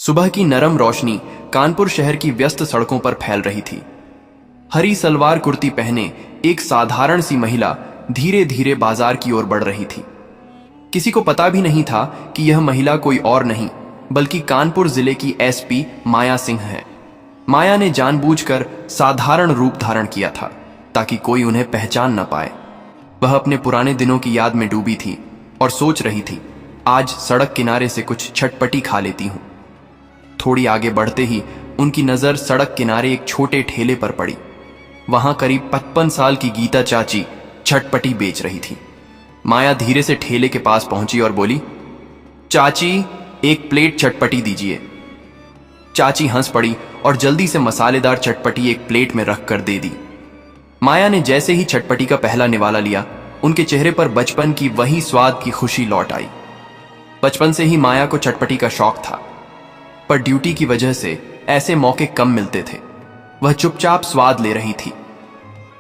सुबह की नरम रोशनी कानपुर शहर की व्यस्त सड़कों पर फैल रही थी। हरी सलवार कुर्ती पहने एक साधारण सी महिला धीरे धीरे बाजार की ओर बढ़ रही थी। किसी को पता भी नहीं था कि यह महिला कोई और नहीं बल्कि कानपुर जिले की एसपी माया सिंह है। माया ने जानबूझकर साधारण रूप धारण किया था ताकि कोई उन्हें पहचान न पाए। वह अपने पुराने दिनों की याद में डूबी थी और सोच रही थी, आज सड़क किनारे से कुछ चटपटी खा लेती हूं। थोड़ी आगे बढ़ते ही उनकी नजर सड़क किनारे एक छोटे ठेले पर पड़ी। वहां करीब 55 साल की गीता चाची चटपटी बेच रही थी। माया धीरे से ठेले के पास पहुंची और बोली, चाची एक प्लेट चटपटी दीजिए। चाची हंस पड़ी और जल्दी से मसालेदार चटपटी एक प्लेट में रखकर दे दी। माया ने जैसे ही चटपटी का पहला निवाला लिया, उनके चेहरे पर बचपन की वही स्वाद की खुशी लौट आई। बचपन से ही माया को चटपटी का शौक था, पर ड्यूटी की वजह से ऐसे मौके कम मिलते थे। वह चुपचाप स्वाद ले रही थी।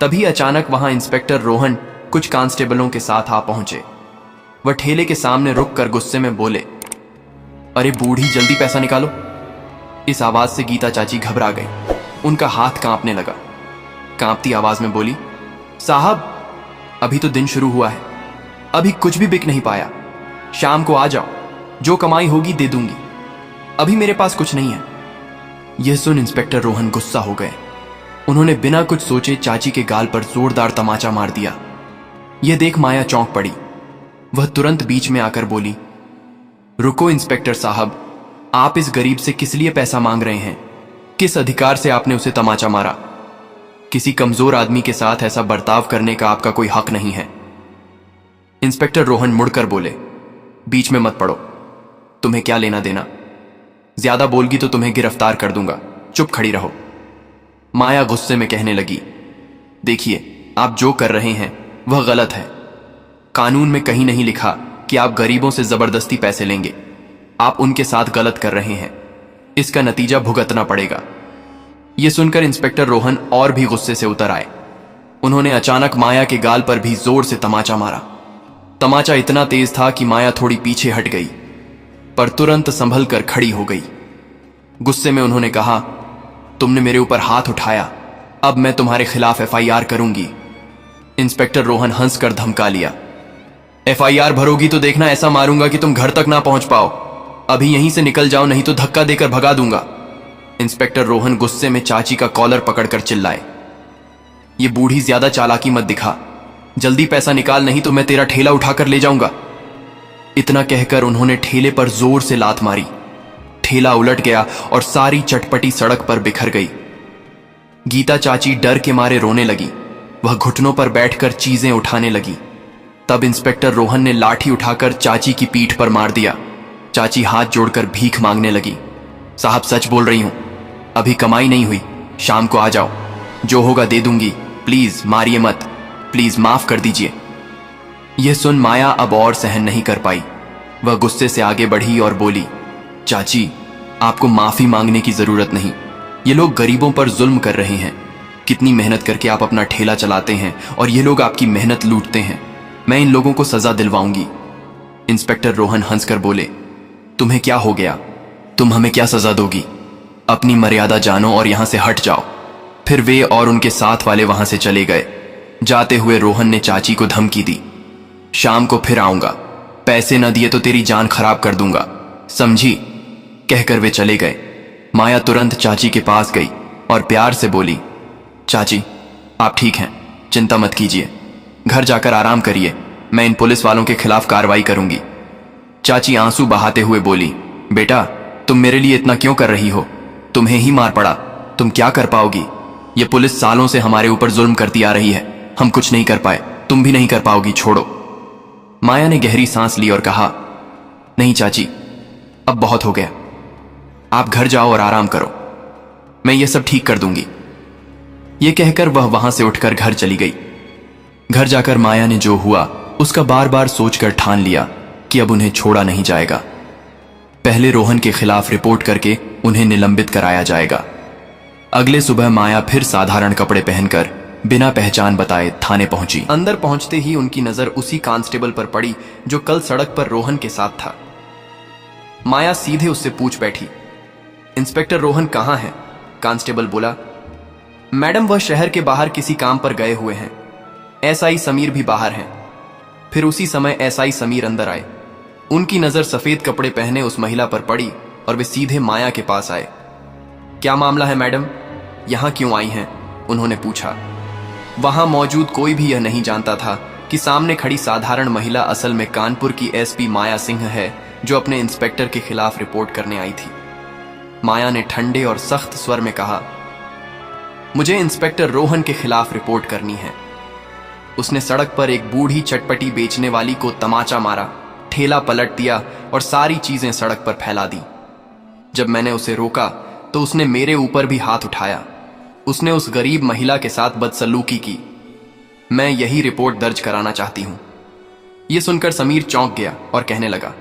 तभी अचानक वहां इंस्पेक्टर रोहन कुछ कांस्टेबलों के साथ आ पहुंचे। वह ठेले के सामने रुककर गुस्से में बोले, अरे बूढ़ी, जल्दी पैसा निकालो। इस आवाज से गीता चाची घबरा गई। उनका हाथ कांपने लगा। कांपती आवाज में बोली, साहब अभी तो दिन शुरू हुआ है, अभी कुछ भी बिक नहीं पाया। शाम को आ जाओ, जो कमाई होगी दे दूंगी। अभी मेरे पास कुछ नहीं है। यह सुन इंस्पेक्टर रोहन गुस्सा हो गए। उन्होंने बिना कुछ सोचे चाची के गाल पर जोरदार तमाचा मार दिया। यह देख माया चौंक पड़ी। वह तुरंत बीच में आकर बोली, रुको इंस्पेक्टर साहब, आप इस गरीब से किस लिए पैसा मांग रहे हैं? किस अधिकार से आपने उसे तमाचा मारा? किसी कमजोर आदमी के साथ ऐसा बर्ताव करने का आपका कोई हक नहीं है। इंस्पेक्टर रोहन मुड़कर बोले, बीच में मत पड़ो, तुम्हें क्या लेना देना? ज्यादा बोलगी तो तुम्हें गिरफ्तार कर दूंगा, चुप खड़ी रहो। माया गुस्से में कहने लगी, देखिए आप जो कर रहे हैं वह गलत है। कानून में कहीं नहीं लिखा कि आप गरीबों से जबरदस्ती पैसे लेंगे। आप उनके साथ गलत कर रहे हैं, इसका नतीजा भुगतना पड़ेगा। यह सुनकर इंस्पेक्टर रोहन और भी गुस्से से उतर आए। उन्होंने अचानक माया के गाल पर भी जोर से तमाचा मारा। तमाचा इतना तेज था कि माया थोड़ी पीछे हट गई, पर तुरंत संभल कर खड़ी हो गई। गुस्से में उन्होंने कहा, तुमने मेरे ऊपर हाथ उठाया, अब मैं तुम्हारे खिलाफ एफआईआर करूंगी। इंस्पेक्टर रोहन हंसकर धमका लिया, एफआईआर भरोगी तो देखना ऐसा मारूंगा कि तुम घर तक ना पहुंच पाओ। अभी यहीं से निकल जाओ, नहीं तो धक्का देकर भगा दूंगा। इंस्पेक्टर रोहन गुस्से में चाची का कॉलर पकड़कर चिल्लाए, ये बूढ़ी ज्यादा चालाकी मत दिखा, जल्दी पैसा निकाल, नहीं तो मैं तेरा ठेला उठाकर ले जाऊंगा। इतना कहकर उन्होंने ठेले पर जोर से लात मारी। ठेला उलट गया और सारी चटपटी सड़क पर बिखर गई। गीता चाची डर के मारे रोने लगी। वह घुटनों पर बैठकर चीजें उठाने लगी। तब इंस्पेक्टर रोहन ने लाठी उठाकर चाची की पीठ पर मार दिया। चाची हाथ जोड़कर भीख मांगने लगी, साहब सच बोल रही हूं, अभी कमाई नहीं हुई, शाम को आ जाओ, जो होगा दे दूंगी, प्लीज मारिए मत, प्लीज माफ कर दीजिए। यह सुन माया अब और सहन नहीं कर पाई। वह गुस्से से आगे बढ़ी और बोली, चाची आपको माफी मांगने की जरूरत नहीं। ये लोग गरीबों पर जुल्म कर रहे हैं। कितनी मेहनत करके आप अपना ठेला चलाते हैं और ये लोग आपकी मेहनत लूटते हैं। मैं इन लोगों को सजा दिलवाऊंगी। इंस्पेक्टर रोहन हंसकर बोले, तुम्हें क्या हो गया? तुम हमें क्या सजा दोगी? अपनी मर्यादा जानो और यहां से हट जाओ। फिर वे और उनके साथ वाले वहां से चले गए। जाते हुए रोहन ने चाची को धमकी दी, शाम को फिर आऊंगा, पैसे न दिए तो तेरी जान खराब कर दूंगा, समझी? कहकर वे चले गए। माया तुरंत चाची के पास गई और प्यार से बोली, चाची आप ठीक हैं, चिंता मत कीजिए, घर जाकर आराम करिए, मैं इन पुलिस वालों के खिलाफ कार्रवाई करूंगी। चाची आंसू बहाते हुए बोली, बेटा तुम मेरे लिए इतना क्यों कर रही हो? तुम्हें ही मार पड़ा, तुम क्या कर पाओगी? ये पुलिस सालों से हमारे ऊपर जुल्म करती आ रही है, हम कुछ नहीं कर पाए, तुम भी नहीं कर पाओगी, छोड़ो। माया ने गहरी सांस ली और कहा, नहीं चाची अब बहुत हो गया, आप घर जाओ और आराम करो, मैं ये सब ठीक कर दूंगी। ये कहकर वह वहां से उठकर घर चली गई। घर जाकर माया ने जो हुआ उसका बार बार सोचकर ठान लिया कि अब उन्हें छोड़ा नहीं जाएगा। पहले रोहन के खिलाफ रिपोर्ट करके उन्हें निलंबित कराया जाएगा। अगले सुबह माया फिर साधारण कपड़े पहनकर बिना पहचान बताए थाने पहुंची। अंदर पहुंचते ही उनकी नजर उसी कांस्टेबल पर पड़ी जो कल सड़क पर रोहन के साथ था। माया सीधे उससे पूछ बैठी, इंस्पेक्टर रोहन कहाँ है? कांस्टेबल बोला। मैडम, वह शहर के बाहर किसी काम पर गए हुए हैं। एसआई समीर भी बाहर हैं। फिर उसी समय एसआई समीर अंदर आए। उनकी नजर सफेद कपड़े पहने उस महिला पर पड़ी और वे सीधे माया के पास आए। क्या मामला है मैडम? यहां क्यों आई हैं? उन्होंने पूछा। वहां मौजूद कोई भी यह नहीं जानता था कि सामने खड़ी साधारण महिला असल में कानपुर की एसपी माया सिंह है, जो अपने इंस्पेक्टर के खिलाफ रिपोर्ट करने आई थी। माया ने ठंडे और सख्त स्वर में कहा, मुझे इंस्पेक्टर रोहन के खिलाफ रिपोर्ट करनी है। उसने सड़क पर एक बूढ़ी चटपटी बेचने वाली को तमाचा मारा, ठेला पलट दिया और सारी चीजें सड़क पर फैला दी। जब मैंने उसे रोका तो उसने मेरे ऊपर भी हाथ उठाया। उसने उस गरीब महिला के साथ बदसलूकी की। मैं यही रिपोर्ट दर्ज कराना चाहती हूं। यह सुनकर समीर चौंक गया और कहने लगा,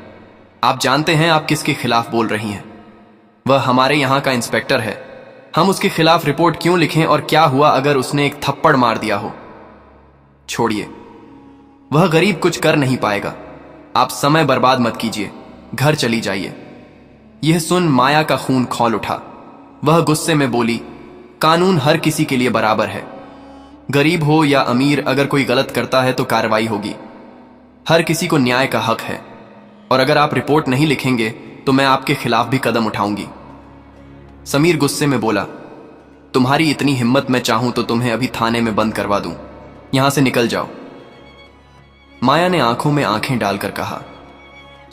आप जानते हैं आप किसके खिलाफ बोल रही हैं? वह हमारे यहां का इंस्पेक्टर है। हम उसके खिलाफ रिपोर्ट क्यों लिखें, और क्या हुआ अगर उसने एक थप्पड़ मार दिया हो? छोड़िए, वह गरीब कुछ कर नहीं पाएगा। आप समय बर्बाद मत कीजिए, घर चली जाइए। यह सुन माया का खून खौल उठा। वह गुस्से में बोली, कानून हर किसी के लिए बराबर है। गरीब हो या अमीर, अगर कोई गलत करता है तो कार्रवाई होगी। हर किसी को न्याय का हक है, और अगर आप रिपोर्ट नहीं लिखेंगे तो मैं आपके खिलाफ भी कदम उठाऊंगी। समीर गुस्से में बोला, तुम्हारी इतनी हिम्मत, मैं चाहूं तो तुम्हें अभी थाने में बंद करवा दूं। यहां से निकल जाओ। माया ने आंखों में आंखें डालकर कहा,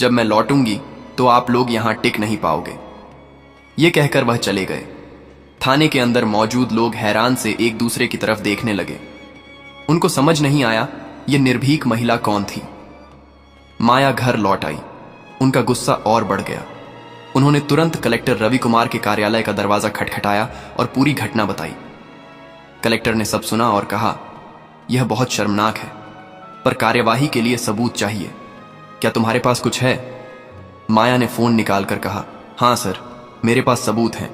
जब मैं लौटूंगी तो आप लोग यहां टिक नहीं पाओगे। यह कहकर वह चले गए। थाने के अंदर मौजूद लोग हैरान से एक दूसरे की तरफ देखने लगे। उनको समझ नहीं आया यह निर्भीक महिला कौन थी। माया घर लौट आई। उनका गुस्सा और बढ़ गया। उन्होंने तुरंत कलेक्टर रवि कुमार के कार्यालय का दरवाजा खटखटाया और पूरी घटना बताई। कलेक्टर ने सब सुना और कहा, यह बहुत शर्मनाक है, पर कार्यवाही के लिए सबूत चाहिए। क्या तुम्हारे पास कुछ है? माया ने फोन निकालकर कहा, हां सर, मेरे पास सबूत हैं।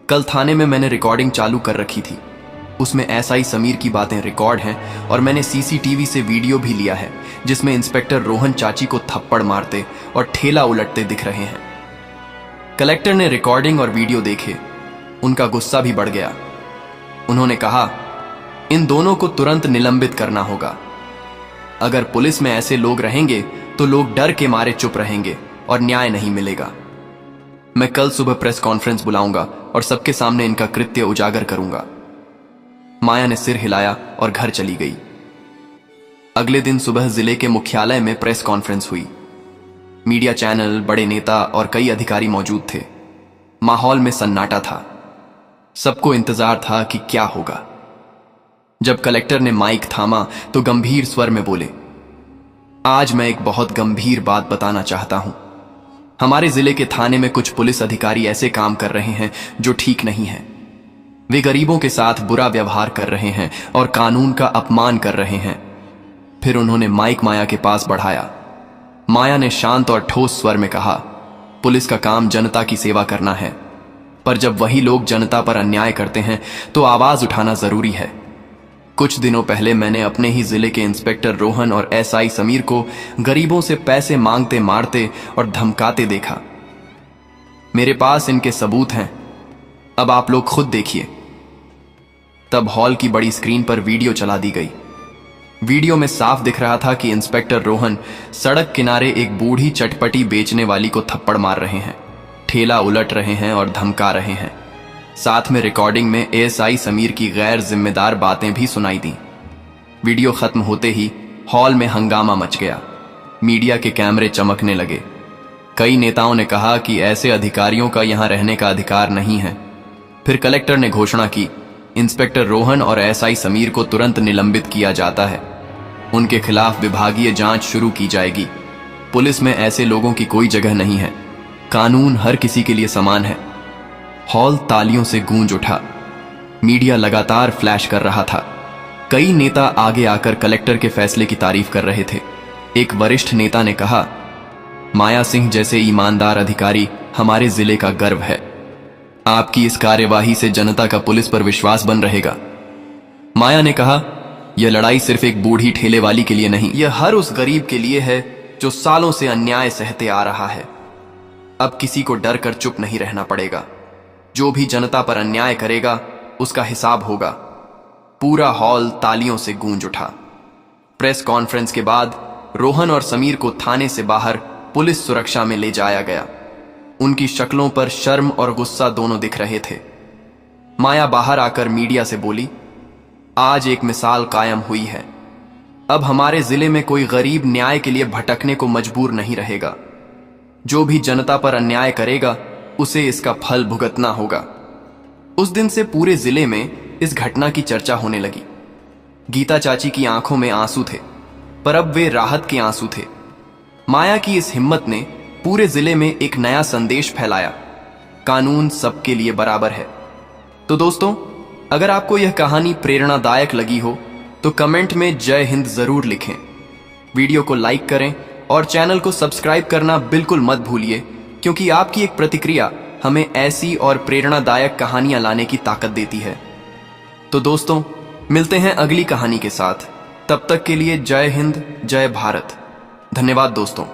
कल थाने में मैंने रिकॉर्डिंग चालू कर रखी थी। उसमें एसआई समीर की बातें रिकॉर्ड हैं और मैंने सीसीटीवी से वीडियो भी लिया है, जिसमें इंस्पेक्टर रोहन चाची को थप्पड़ मारते और ठेला उलटते दिख रहे हैं। कलेक्टर ने रिकॉर्डिंग और वीडियो देखे। उनका गुस्सा भी बढ़ गया। उन्होंने कहा, इन दोनों को तुरंत निलंबित करना होगा। अगर पुलिस में ऐसे लोग रहेंगे तो लोग डर के मारे चुप रहेंगे और न्याय नहीं मिलेगा। मैं कल सुबह प्रेस कॉन्फ्रेंस बुलाऊंगा और सबके सामने इनका कृत्य उजागर करूंगा। माया ने सिर हिलाया और घर चली गई। अगले दिन सुबह जिले के मुख्यालय में प्रेस कॉन्फ्रेंस हुई। मीडिया चैनल, बड़े नेता और कई अधिकारी मौजूद थे। माहौल में सन्नाटा था। सबको इंतजार था कि क्या होगा। जब कलेक्टर ने माइक थामा तो गंभीर स्वर में बोले, आज मैं एक बहुत गंभीर बात बताना चाहता हूं। हमारे जिले के थाने में कुछ पुलिस अधिकारी ऐसे काम कर रहे हैं जो ठीक नहीं है। वे गरीबों के साथ बुरा व्यवहार कर रहे हैं और कानून का अपमान कर रहे हैं। फिर उन्होंने माइक माया के पास बढ़ाया। माया ने शांत और ठोस स्वर में कहा, पुलिस का काम जनता की सेवा करना है, पर जब वही लोग जनता पर अन्याय करते हैं तो आवाज उठाना जरूरी है। कुछ दिनों पहले मैंने अपने ही जिले के इंस्पेक्टर रोहन और एसआई समीर को गरीबों से पैसे मांगते, मारते और धमकाते देखा। मेरे पास इनके सबूत हैं। अब आप लोग खुद देखिए। तब हॉल की बड़ी स्क्रीन पर वीडियो चला दी गई। वीडियो में साफ दिख रहा था कि इंस्पेक्टर रोहन सड़क किनारे एक बूढ़ी चटपटी बेचने वाली को थप्पड़ मार रहे हैं, ठेला उलट रहे हैं और धमका रहे हैं। साथ में रिकॉर्डिंग में एएसआई समीर की गैर जिम्मेदार बातें भी सुनाई दी। वीडियो खत्म होते ही हॉल में हंगामा मच गया। मीडिया के कैमरे चमकने लगे। कई नेताओं ने कहा कि ऐसे अधिकारियों का यहां रहने का अधिकार नहीं है। फिर कलेक्टर ने घोषणा की, इंस्पेक्टर रोहन और एएसआई समीर को तुरंत निलंबित किया जाता है। उनके खिलाफ विभागीय जांच शुरू की जाएगी। पुलिस में ऐसे लोगों की कोई जगह नहीं है। कानून हर किसी के लिए समान है। हॉल तालियों से गूंज उठा। मीडिया लगातार फ्लैश कर रहा था। कई नेता आगे आकर कलेक्टर के फैसले की तारीफ कर रहे थे। एक वरिष्ठ नेता ने कहा, माया सिंह जैसे ईमानदार अधिकारी हमारे जिले का गर्व है। आपकी इस कार्यवाही से जनता का पुलिस पर विश्वास बन रहेगा। माया ने कहा, यह लड़ाई सिर्फ एक बूढ़ी ठेले वाली के लिए नहीं, यह हर उस गरीब के लिए है जो सालों से अन्याय सहते आ रहा है। अब किसी को डर कर चुप नहीं रहना पड़ेगा। जो भी जनता पर अन्याय करेगा उसका हिसाब होगा। पूरा हॉल तालियों से गूंज उठा। प्रेस कॉन्फ्रेंस के बाद रोहन और समीर को थाने से बाहर पुलिस सुरक्षा में ले जाया गया। उनकी शक्लों पर शर्म और गुस्सा दोनों दिख रहे थे। माया बाहर आकर मीडिया से बोली, आज एक मिसाल कायम हुई है। अब हमारे जिले में कोई गरीब न्याय के लिए भटकने को मजबूर नहीं रहेगा। जो भी जनता पर अन्याय करेगा उसे इसका फल भुगतना होगा। उस दिन से पूरे जिले में इस घटना की चर्चा होने लगी। गीता चाची की आंखों में आंसू थे, पर अब वे राहत के आंसू थे। माया की इस हिम्मत ने पूरे जिले में एक नया संदेश फैलाया, कानून सबके लिए बराबर है। तो दोस्तों, अगर आपको यह कहानी प्रेरणादायक लगी हो तो कमेंट में जय हिंद जरूर लिखें। वीडियो को लाइक करें और चैनल को सब्सक्राइब करना बिल्कुल मत भूलिए, क्योंकि आपकी एक प्रतिक्रिया हमें ऐसी और प्रेरणादायक कहानियां लाने की ताकत देती है। तो दोस्तों, मिलते हैं अगली कहानी के साथ। तब तक के लिए जय हिंद, जय भारत। धन्यवाद दोस्तों।